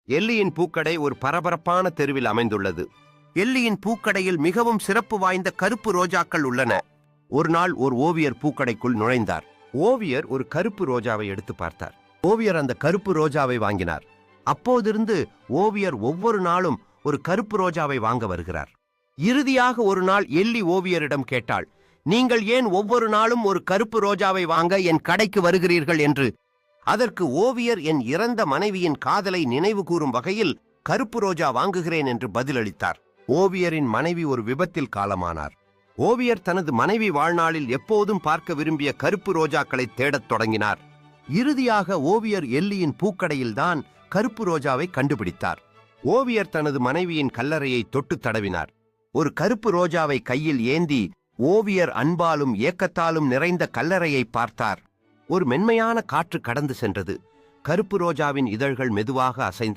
எல்லியின் பூக்கடை ஒரு பரபரப்பான தெருவில் அமைந்துள்ளது. எல்லியின் பூக்கடையில் மிகவும் சிறப்பு வாய்ந்த கருப்பு ரோஜாக்கள் உள்ளன. ஒரு நாள் ஒரு ஓவியர் பூக்கடைக்குள் நுழைந்தார். ஓவியர் ஒரு கருப்பு ரோஜாவை எடுத்து பார்த்தார். ஓவியர் அந்த கருப்பு ரோஜாவை வாங்கினார். அப்போதிருந்து ஓவியர் ஒவ்வொரு நாளும் ஒரு கருப்பு ரோஜாவை வாங்க வருகிறார். இறுதியாக ஒரு நாள் எல்லி ஓவியரிடம் கேட்டாள், நீங்கள் ஏன் ஒவ்வொரு நாளும் ஒரு கருப்பு ரோஜாவை வாங்க என் கடைக்கு வருகிறீர்கள் என்று. அதற்கு ஓவியர் என் இறந்த மனைவியின் காதலை நினைவு கூறும் வகையில் கருப்பு ரோஜா வாங்குகிறேன் என்று பதிலளித்தார். ஓவியரின் மனைவி ஒரு விபத்தில் காலமானார். ஓவியர் தனது மனைவி வாழ்நாளில் எப்போதும் பார்க்க விரும்பிய கருப்பு ரோஜாக்களை தேடத் தொடங்கினார். இறுதியாக ஓவியர் எல்லியின் பூக்கடையில்தான் கருப்பு ரோஜாவை கண்டுபிடித்தார். ஓவியர் தனது மனைவியின் கல்லறையை தொட்டு தடவினார். ஒரு கருப்பு ரோஜாவை கையில் ஏந்தி ஓவியர் அன்பாலும் ஏக்கத்தாலும் நிறைந்த கல்லறையை பார்த்தார். ஒரு மென்மையான காற்று கடந்து சென்றது. கருப்பு ரோஜாவின் இதழ்கள் மெதுவாக அசைந்தன.